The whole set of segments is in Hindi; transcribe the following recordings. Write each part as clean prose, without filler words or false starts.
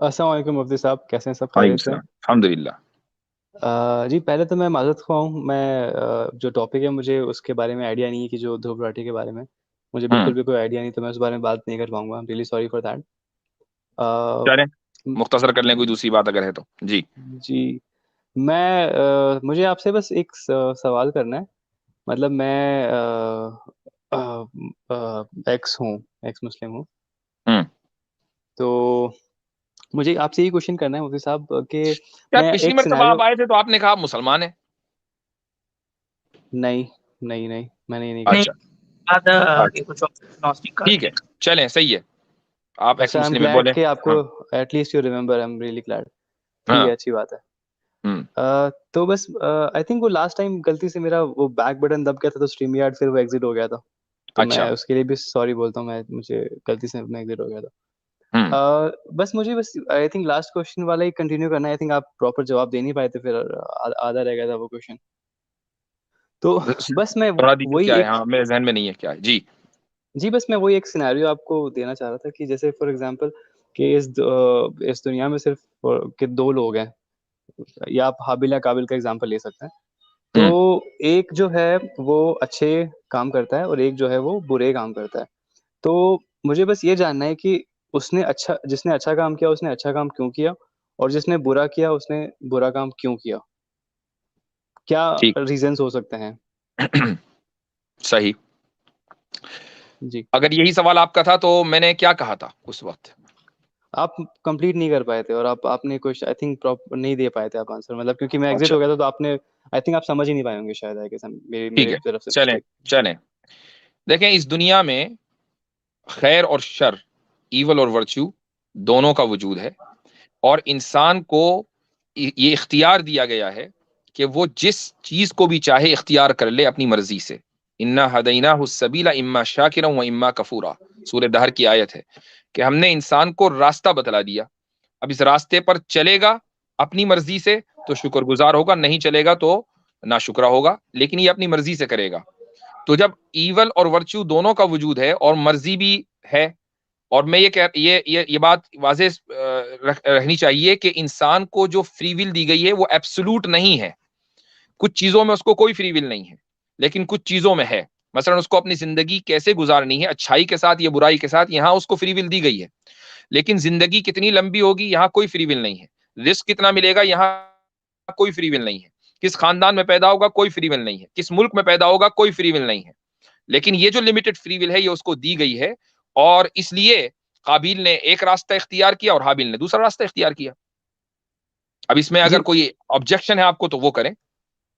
अस्सलाम वालेकुम मुफ्ती साहब, कैसे हैं? सब वालेकुम खैरियत से हैं? सलाम, अल्हम्दुलिल्लाह। जी, पहले तो मैं माज़रत ख़्वाह हूँ। जो टॉपिक है मुझे उसके बारे में आइडिया नहीं है कि जो ध्रुव राठी के बारे में, मुझे हम्म। बिल्कुल भी कोई आइडिया नहीं, तो मैं उस बारे में बात नहीं कर पाऊँगा। I am really sorry for that. अ, चलें, उम, मुख्तसर कर लें, कोई दूसरी बात अगर है तो। जी। जी, मुझे आपसे बस एक सवाल करना है। मतलब मैं एक्स हूँ, एक्स मुस्लिम हूँ। हम्म। तो मुझे आपसे यही क्वेश्चन करना है मुफ्ती साहब कि यार, मैं पिछली एक मर्तबा आप सिनेरियो। आए थे तो आपने कहा आप मुसलमान हैं। नहीं, नहीं, नहीं, मैंने ये नहीं कहा। नहीं, नहीं, बात अच्छा, कि कुछ नॉस्टिक का ठीक है, थे। चलें, सही है। आप एक्स अच्छा, आई एम मुस्लिम में ग्लैड बोले। कि आपको हाँ। At least you remember, I am really glad. ठीक है, हाँ। अच्छी बात है। हम्म। तो बस आई थिंक वो लास्ट टाइम गलती से मेरा वो बैक बटन दब गया था, तो स्ट्रीम यार्ड फिर वो एग्जिट हो गया था। तो मैं अच्छा। उसके लिए भी सॉरी बोलता हूँ, मैं मुझे गलती से अपना एग्जिट हो गया था। हम्म। बस मुझे बस आई थिंक लास्ट क्वेश्चन वाला ही कंटिन्यू करना है। आई थिंक आप प्रॉपर जवाब दे नहीं पाए थे, फिर आधा रह गया था वो क्वेश्चन। तो बस मैं थोड़ा दीजिए, वही क्या है? एक हाँ, मेरे जहन में नहीं है क्या है। जी। जी, बस मैं वही एक सिनेरियो आपको देना चाह रहा था कि जैसे फॉर एग्ज़ाम्पल कि इस दुनिया में सिर्फ़ कि 2 लोग हैं, या आप हाबिल या काबिल का एग्ज़ाम्पल ले सकते हैं। तो हम्म। एक जो है वो अच्छे काम करता है और एक जो है वो बुरे काम करता है। तो मुझे बस ये जानना है कि जिसने अच्छा काम किया उसने अच्छा काम क्यों किया? और जिसने बुरा किया उसने बुरा काम क्यों किया? क्या ठीक। रीज़न्स हो सकते हैं? सही। जी। अगर यही सवाल आपका था तो मैंने क्या कहा था उस वक्त? आप कंप्लीट नहीं कर पाए थे और आपने कुछ आई थिंक प्रॉप नहीं दे पाए थे आप आंसर, मतलब क्योंकि मैं एग्ज़िट अच्छा, हो गया था, तो आपने आई थिंक आप समझ ही नहीं पाए होंगे शायद, आई गेस मेरी ठीक मेरी है, तरफ से चलें, मिस्टेक। चलें। देखें, इस दुनिया में खैर और शर, इवल और वर्च्यू, दोनों का वजूद है। और इंसान को ये इख्तियार दिया गया है कि वो जिस चीज को भी चाहे इख्तियार कर ले अपनी मर्जी से। इन्ना हदैना सबीला इम्मा शाकिरा व इम्मा कफूरा, सूरह दहर की आयत है कि हमने इंसान को रास्ता बतला दिया। अब इस रास्ते पर चलेगा अपनी मर्जी से तो शुक्रगुजार होगा, नहीं चलेगा तो नाशुक्रा होगा, लेकिन ये अपनी मर्जी से करेगा। तो जब ईवल और वर्च्यू दोनों का वजूद है और मर्जी भी है, और मैं ये बात वाज़ेह रहनी चाहिए कि इंसान को जो फ्री विल दी गई है वो एब्सोल्यूट नहीं है। कुछ चीजों में उसको कोई फ्री विल नहीं है, लेकिन कुछ चीजों में है। मसलन उसको अपनी जिंदगी कैसे गुजारनी है, अच्छाई के साथ या बुराई के साथ, यहाँ उसको फ्री विल दी गई है। लेकिन जिंदगी कितनी लंबी होगी, यहाँ कोई फ्री विल नहीं है। रिस्क कितना मिलेगा, यहाँ कोई फ्री विल नहीं है। किस खानदान में पैदा होगा, कोई फ्री विल नहीं है। किस मुल्क में पैदा होगा, कोई फ्री विल नहीं है। लेकिन ये जो लिमिटेड फ्री विल है ये उसको दी गई है। और इसलिए काबिल ने एक रास्ता इख्तियार किया और हाबिल ने दूसरा रास्ता इख्तियार किया। अब इसमें अगर जी, कोई ऑब्जेक्शन है आपको तो वो करें।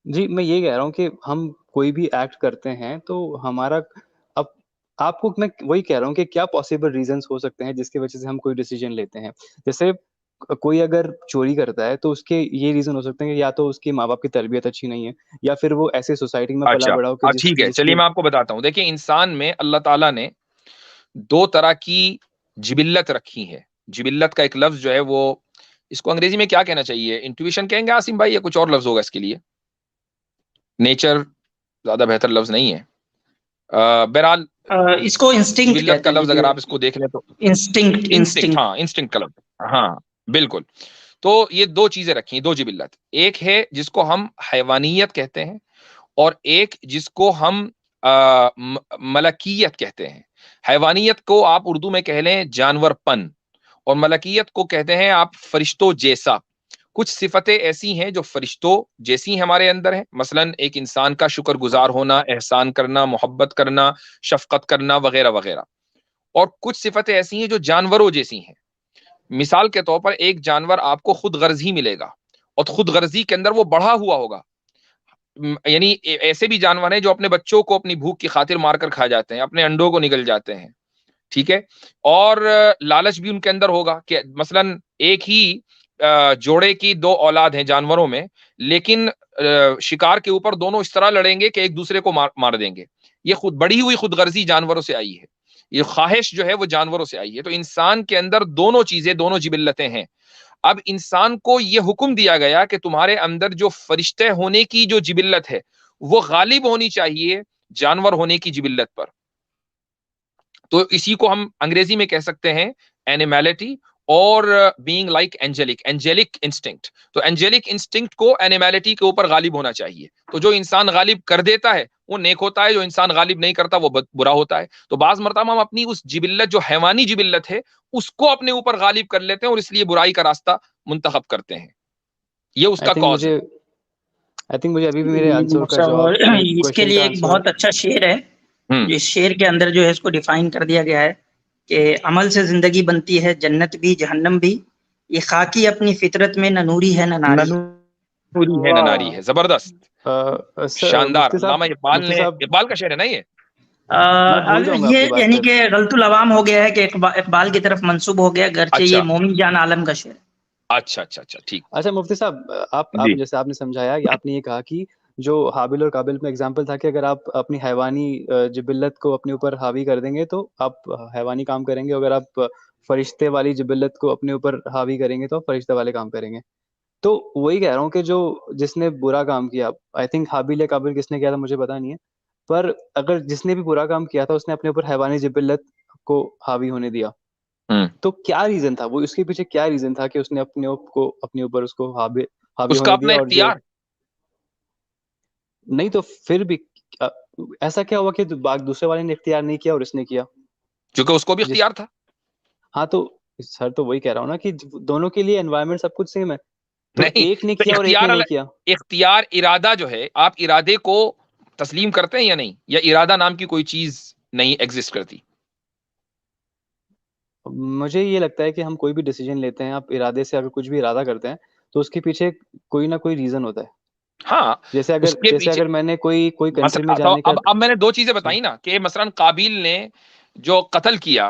जी, मैं ये कह रहा हूँ कि हम कोई भी एक्ट करते हैं तो हमारा अब आपको मैं वही कह रहा हूँ कि क्या पॉसिबल रीज़न्स हो सकते हैं जिसकी वज़ह से हम कोई डिसीज़न लेते हैं। जैसे कोई अगर चोरी करता है तो उसके ये रीज़न हो सकते हैं कि या तो उसके माँ-बाप की तरबियत अच्छी नहीं है, या फिर वो ऐसे सोसाइटी में अच्छा, पला-बड़ा हो कि ठीक है, चलिए जिसकी। मैं आपको बताता हूँ। देखिए, इंसान में अल्लाह ताला ने दो तरह की जिबिल्लत रखी है। जिबिल्लत का एक लफ्ज जो है वो, इसको अंग्रेजी में क्या कहना चाहिए? इंट्यूशन कहेंगे आसिम भाई, या कुछ और लफ्ज होगा इसके लिए? नेचर ज्यादा बेहतर लफ्ज नहीं है। बहरहाल, इसको इंस्टिंक्ट जिबिल्लत कहते का हैं जी, लफ्ज अगर आप इसको देख लें तो इंस्टिंक्ट इंस्टिंक्ट, इंस्टिंक्ट। हाँ, इंस्टिंक्ट का लफ्ज, हाँ, बिल्कुल। तो ये दो चीजें रखी हैं, दो जिबिल्लत। एक है जिसको हम हैवानियत कहते हैं, और एक जिसको हम मलकियत कहते हैं। हैवानियत को आप उर्दू में कह लें जानवरपन, और मलकियत को कहते हैं आप फरिश्तों जैसा। कुछ सिफतें ऐसी हैं जो फरिश्तों जैसी हमारे अंदर हैं, मसलन एक इंसान का शुक्रगुजार होना, एहसान करना, मोहब्बत करना, शफकत करना, वगैरह वगैरह। और कुछ सिफतें ऐसी हैं जो जानवरों जैसी हैं। मिसाल के तौर पर एक जानवर आपको खुद गर्जी मिलेगा, और खुद गर्जी के अंदर वो बढ़ा हुआ होगा। यानी ऐसे भी जानवर हैं जो अपने बच्चों को अपनी भूख की खातिर मारकर खा जाते हैं, अपने अंडों को निगल जाते हैं। ठीक है। और लालच भी उनके अंदर होगा कि मसलन एक ही जोड़े की दो औलाद हैं जानवरों में, लेकिन शिकार के ऊपर दोनों इस तरह लड़ेंगे कि एक दूसरे को मार देंगे। ये खुद बड़ी हुई खुदगर्जी जानवरों से आई है। ये ख्वाहिश जो है वो जानवरों से आई है। तो इंसान के अंदर दोनों चीजें, दोनों जिबिल्लतें हैं। अब इंसान को यह हुक्म दिया गया कि तुम्हारे अंदर जो फरिश्ते होने की जो जिबिल्लत है वो गालिब होनी चाहिए जानवर होने की जिबिल्लत पर। तो इसी को हम अंग्रेजी में कह सकते हैं एनिमैलिटी, और बीइंग लाइक एंजेलिक इंस्टिंक्ट। तो एंजेलिक इंस्टिंक्ट को एनिमैलिटी के ऊपर गालिब होना चाहिए। तो जो इंसान गालिब कर देता है वो नेक होता है, जो इंसान गालिब नहीं करता वो बुरा होता है। तो बाज मरतबा हम अपनी उस जिबिल्लत, जो हैवानी जिबिल्लत है, उसको अपने ऊपर गालिब कर लेते हैं और इसलिए बुराई का रास्ता मुंतखब करते हैं। ये उसका कॉज है। आई थिंक मुझे अभी भी मेरे आंसर का जवाब, इसके लिए एक बहुत अच्छा शेर है, इस शेर के अंदर जो है इसको डिफाइन कर दिया गया है कि अमल से जिंदगी बनती है, जन्नत भी जहन्नम भी, ये खाकी अपनी फितरत में न नूरी है न नारी है न नारी है। जबरदस्त, शानदार। अल्लामा इकबाल का शेर है ना ये? ये यानी कि गलतुल अवाम हो गया है कि इकबाल की तरफ मंसूब हो गया, गर्चे ये मोमिन जान आलम का शेर। अच्छा, ठीक। अच्छा मुफ्ती साहब, आप जैसे आपने समझाया कि आपने ये कहा कि जो हाबिल और काबिल में एग्जाम्पल था कि अगर आप अपनी हैवानी जिबिल्लत को अपने ऊपर हावी कर देंगे तो आप हैवानी काम करेंगे, अगर आप फरिश्ते वाली जिबिल्लत को अपने ऊपर हावी करेंगे तो आप फरिश्ते वाले काम करेंगे। तो वही कह रहा हूँ कि जो जिसने बुरा काम किया, आई थिंक हाबिल या काबिल किसने किया था मुझे पता नहीं है, पर अगर जिसने भी बुरा काम किया था उसने अपने ऊपर हैवानी जिबिल्लत को हावी होने दिया। तो क्या रीजन था वो, उसके पीछे क्या रीजन था कि उसने अपने ऊपर उसको हावी होने दिया? और जो नहीं तो फिर भी ऐसा क्या हुआ कि दूसरे वाले ने इख्तियार नहीं किया और इसने किया? क्योंकि उसको भी इख्तियार था। हाँ तो सर, तो वही कह रहा हूँ ना कि दोनों के लिए एनवायरनमेंट सब कुछ सेम है, तो नहीं, एक ने किया और एक ने नहीं किया। इख्तियार, इरादा जो है, आप इरादे को तस्लीम करते हैं या नहीं, या इरादा नाम की कोई चीज नहीं एग्जिस्ट करती? मुझे ये लगता है कि हम कोई भी डिसीजन लेते हैं, आप इरादे से अगर कुछ भी इरादा करते हैं तो उसके पीछे कोई ना कोई रीजन होता है। हाँ, जैसे अगर मैंने कोई कंट्री में जाने का, अब मैंने दो चीजें बताई ना कि मसलन काबिल ने जो कत्ल किया,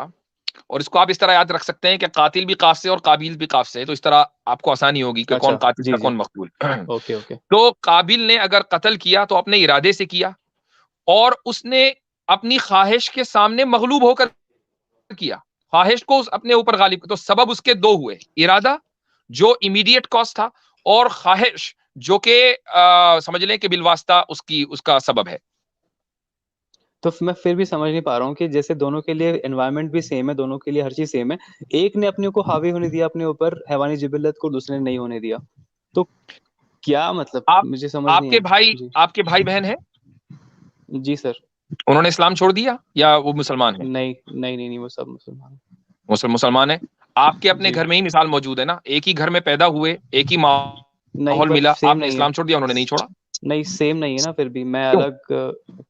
और इसको आप इस तरह याद रख सकते हैं कि कातिल भी काफ से और काबिल भी काफ से, तो इस तरह आपको आसानी होगी कि कौन कातिल था कौन मकतूल। ओके। तो काबिल ने अगर कत्ल किया तो अपने इरादे से किया, और उसने अपनी ख्वाहिश के सामने मगलूब होकर किया, ख्वाहिश को अपने ऊपर गालिब। तो सबब उसके दो हुए, इरादा जो इमीडिएट कॉज था, और ख्वाहिश जो कि समझ लें कि बिलवास्ता उसका सबब है। तो मैं फिर भी समझ नहीं पा रहा हूँ कि जैसे दोनों के लिए एनवायरनमेंट भी सेम है, दोनों के लिए हर चीज सेम है, एक ने अपने को हावी होने दिया अपने ऊपर हैवानी जिबिल्लत को, दूसरे ने नहीं होने दिया, तो क्या मतलब? मुझे समझ नहीं आया। आपके भाई बहन है? जी सर। उन्होंने इस्लाम छोड़ दिया या वो मुसलमान है? नहीं, वो सब मुसलमान है। आपके अपने घर में ही मिसाल मौजूद है ना, एक ही घर में पैदा हुए, एक ही माहौल मिला, आपने इस्लाम छोड़ दिया, उन्होंने नहीं छोड़ा। नहीं, सेम नहीं है ना, फिर भी मैं अलग,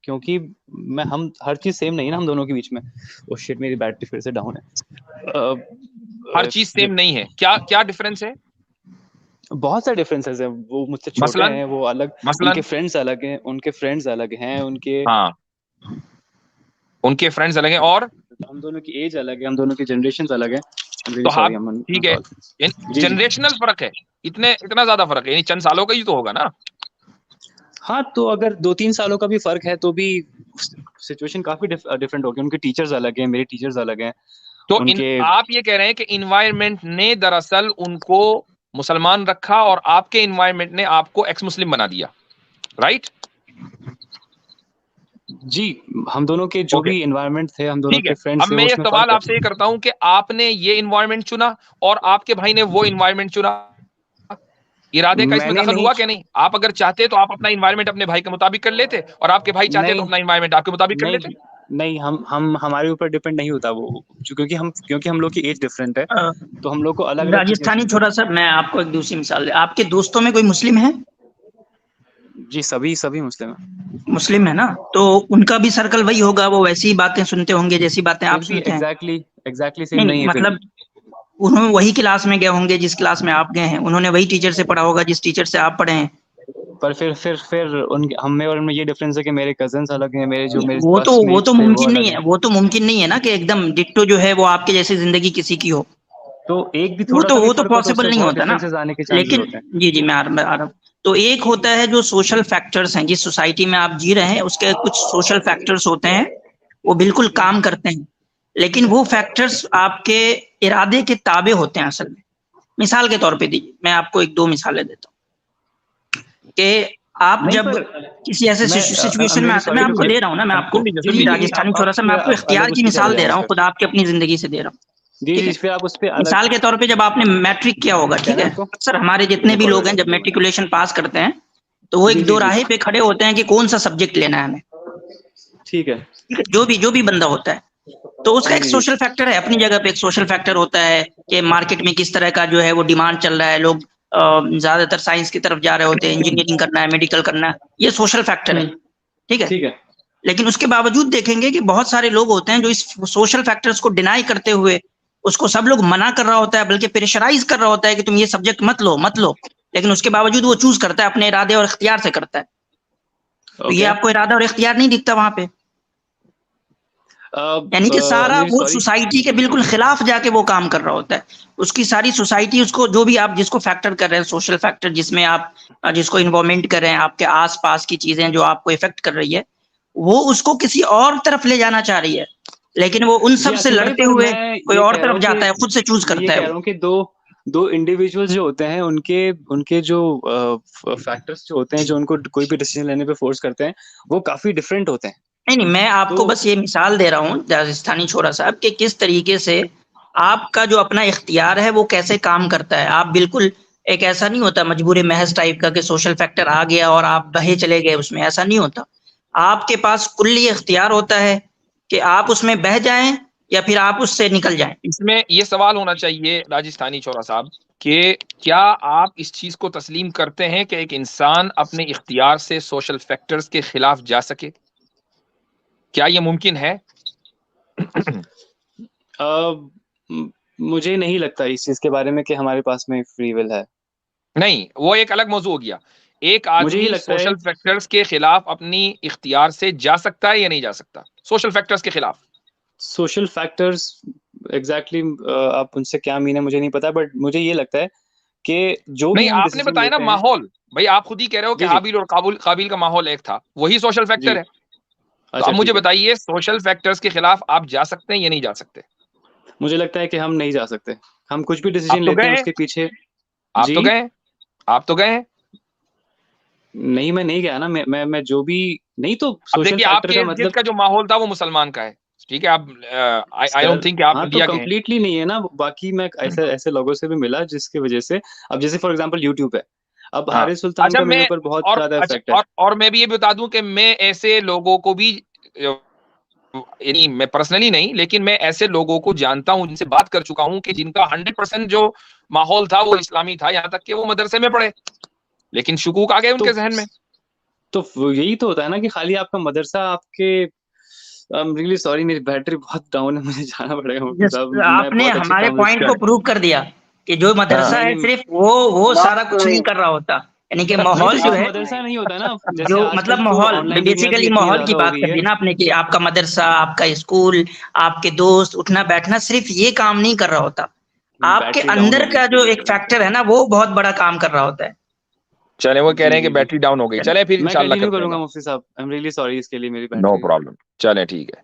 क्योंकि हम हर चीज सेम नहीं है ना हम दोनों के बीच में। ओह शिट, मेरी बैटरी फिर से डाउन है। हर चीज सेम नहीं है, क्या डिफरेंस है? बहुत सारे डिफरेंसेस हैं। वो मुझसे छोटे हैं, वो अलग, उनके फ्रेंड्स अलग हैं, उनके फ्रेंड्स अलग हैं, और हम दोनों की एज अलग है, हम दोनों की जनरेशंस अलग हैं। तो ठीक है, जनरेशनल फर्क है, इतना ज्यादा फर्क है, यानी चंद सालों का ही तो होगा ना। हाँ, तो अगर 2-3 सालों का भी फर्क है तो भी सिचुएशन काफी डिफरेंट होगी। उनके टीचर्स अलग हैं, मेरे टीचर्स अलग हैं। तो आप ये कह रहे हैं कि इन्वायरमेंट ने दरअसल उनको मुसलमान रखा और आपके इन्वायरमेंट ने आपको एक्स मुस्लिम बना दिया, राइट? जी, हम दोनों के जो भी इन्वायरमेंट थे, हम दोनों के फ्रेंड्स थे। अब मैं ये सवाल आपसे ये करता हूं कि आपने ये इन्वायरमेंट चुना और आपके भाई ने वो इन्वायरमेंट चुना, इरादे का इसमें दखल हुआ क्या नहीं? आप अगर चाहते तो आप अपना इन्वायरमेंट अपने भाई के मुताबिक कर लेते, और आपके भाई चाहते तो अपना इन्वायरमेंट आपके मुताबिक कर लेते। नहीं, हम हमारे ऊपर डिपेंड नहीं होता वो, क्योंकि हम लोग की एज डिफरेंट है, तो हम लोग को अलग राजस्थानी छोड़ा सा। मैं आपको एक दूसरी मिसाल, आपके दोस्तों में कोई मुस्लिम है? जी, सभी मुस्लिम है ना, तो उनका भी सर्कल वही होगा, वो वैसी बातें सुनते होंगे जैसी बातें आप सुनते हैं। एग्जैक्टली सेम नहीं है, मतलब उन्होंने वही क्लास में गए होंगे जिस क्लास में आप गए हैं, उन्होंने वही टीचर से पढ़ा होगा जिस टीचर से आप पढ़े हैं। पर फिर उनके हमें और उनमें ये डिफरेंस है कि मेरे कजिन्स अलग हैं, मेरे वो तो मुमकिन नहीं है, वो तो मुमकिन नहीं है ना कि एकदम डिट्टो जो है वो आपके जैसी जिंदगी किसी की हो, तो एक भी वो तो पॉसिबल नहीं होता ना। लेकिन जी मैं आ रहा हूँ। तो एक होता है जो सोशल फैक्टर्स हैं, जिस सोसाइटी में आप जी रहे हैं उसके कुछ सोशल फैक्टर्स होते हैं, वो बिल्कुल काम करते हैं, लेकिन वो फैक्टर्स आपके इरादे के ताबे होते हैं असल में। मिसाल के तौर पे दीजिए, मैं आपको 1-2 मिसालें देता हूँ कि आप जब किसी ऐसे सिचुएशन में आते हैं, मैं आपको दे रहा हूँ ना, मैं आपको राजस्थानी छोरा सा, मैं आपको इख्तियार की मिसाल दे रहा हूँ, खुद आपकी अपनी जिंदगी से दे रहा हूँ। जी जी, फिर आप उस पे मिसाल के तौर पे जब आपने मैट्रिक किया होगा, ठीक है, सर हमारे जितने भी लोग हैं जब मैट्रिकुलेशन पास करते हैं तो वो एक दो राहे पे खड़े होते हैं कि कौन सा सब्जेक्ट लेना है हमें, ठीक है, जो भी बंदा होता है, तो उसका एक सोशल फैक्टर है, अपनी जगह पे एक सोशल फैक्टर होता है कि मार्केट में किस तरह का जो है वो डिमांड चल रहा है, लोग ज्यादातर साइंस की तरफ जा रहे होते हैं, इंजीनियरिंग करना है, मेडिकल करना है, ये सोशल फैक्टर है, ठीक है। लेकिन उसके बावजूद देखेंगे कि बहुत सारे लोग होते हैं जो इस सोशल फैक्टर्स को डिनाई करते हुए, उसको सब लोग मना कर रहा होता है, बल्कि प्रेशराइज कर रहा होता है कि तुम ये सब्जेक्ट मत लो, लेकिन उसके बावजूद वो चूज करता है, अपने इरादे और इख्तियार से करता है। तो ये आपको इरादा और इख्तियार नहीं दिखता वहां पे, यानी कि सारा वो सोसाइटी के बिल्कुल खिलाफ जाके वो काम कर रहा होता है। उसकी सारी सोसाइटी उसको, जो भी आप जिसको फैक्टर कर रहे हैं, सोशल फैक्टर जिसमें आप जिसको इन्वॉल्वमेंट कर रहे हैं, आपके आसपास की चीजें जो आपको इफेक्ट कर रही है, वो उसको किसी और तरफ ले जाना चाह रही है, लेकिन वो उन सब से लड़ते हुए कोई और तरफ जाता है, खुद से चूज करता है। कि दो इंडिविजुअल्स जो होते हैं, उनके जो फैक्टर्स जो होते हैं, जो उनको कोई भी डिसीजन लेने पे फोर्स करते हैं, वो काफी डिफरेंट होते हैं। नहीं, मैं आपको बस ये मिसाल दे रहा हूँ राजस्थानी छोरा साहब, कि किस तरीके से आपका जो अपना इख्तियार है वो कैसे काम करता है। आप बिल्कुल एक ऐसा नहीं होता मजबूर महज टाइप का कि सोशल फैक्टर आ गया और आप बहे चले गए उसमें, ऐसा नहीं होता। आपके पास कुल्ली इख्तियार होता है कि आप उसमें बह जाएं या फिर आप उससे निकल जाएं। इसमें ये सवाल होना चाहिए राजस्थानी छोरा साहब कि क्या आप इस चीज को तस्लीम करते हैं कि एक इंसान अपने इख्तियार से सोशल फैक्टर्स के खिलाफ जा सके? क्या ये मुमकिन है? मुझे नहीं लगता इस चीज के बारे में कि हमारे पास में फ्री विल है। नहीं, वो एक अलग मौजू हो गया। एक आदमी सोशल फैक्टर्स के खिलाफ अपनी इख्तियार से जा सकता है या नहीं जा सकता? सोशल फैक्टर्स के खिलाफ, सोशल फैक्टर्स एग्जैक्टली आप उनसे क्या मीन है मुझे नहीं पता, बट मुझे ये लगता है कि जो नहीं, आपने बताया ना माहौल, भाई आप खुद ही कह रहे हो कि हाबिल और काबिल का माहौल एक था, वही सोशल फैक्टर है। तो अब मुझे बताइए, सोशल फैक्टर्स के खिलाफ आप जा सकते हैं या नहीं जा सकते? मुझे लगता है कि हम नहीं जा सकते। हम कुछ भी डिसीजन लेते हैं उसके पीछे। आप तो गए हैं। नहीं, मैं नहीं गया ना, मैं जो भी नहीं, तो सोशल फैक्टर का मतलब का जो माहौल था वो मुसलमान का है, ठीक है। आप आई डोंट थिंक आप इंडिया के हैं। कंप्लीटली नहीं है ना। बाकी मैं ऐसे लोगों से भी मिला जिसकी वजह से, अब जैसे फॉर एग्जांपल यूट्यूब है, अब हारिस सुल्तान का मेरे ऊपर बहुत ज्यादा इफेक्ट है। और मैं भी ये बता दूं कि मैं ऐसे लोगों को भी, यानी मैं पर्सनली नहीं, लेकिन मैं ऐसे लोगों को जानता हूं, जिनसे बात कर चुका हूं कि जिनका 100% जो माहौल था वो इस्लामी था, यहाँ तक कि वो मदरसे में पढ़े, लेकिन शुकूक आ गए उनके जहन में। तो यही तो होता है ना कि खाली आपका मदरसा आपके रियली सॉरी, मेरी बैटरी बहुत डाउन है, मुझे जाना पड़ेगा। आपने हमारे पॉइंट को प्रूव कर दिया कि जो मदरसा है सिर्फ वो सारा कुछ नहीं कर रहा होता, यानी कि माहौल जो है मदरसा नहीं होता ना, जो मतलब माहौल बेसिकली माहौल की बात कर दी ना आपने कि आपका मदरसा, आपका स्कूल, आपके दोस्त, उठना बैठना सिर्फ ये काम नहीं कर रहा होता, आपके अंदर का जो एक फैक्टर है ना वो बहुत बड़ा काम कर रहा होता है। चले, वो कह रहे हैं कि बैटरी डाउन हो गई। चले फिर इंशाल्लाह करूंगा मुफ्ती साहब, आई एम रियली सॉरी इसके लिए, मेरी बैटरी। नो प्रॉब्लम, चले ठीक है।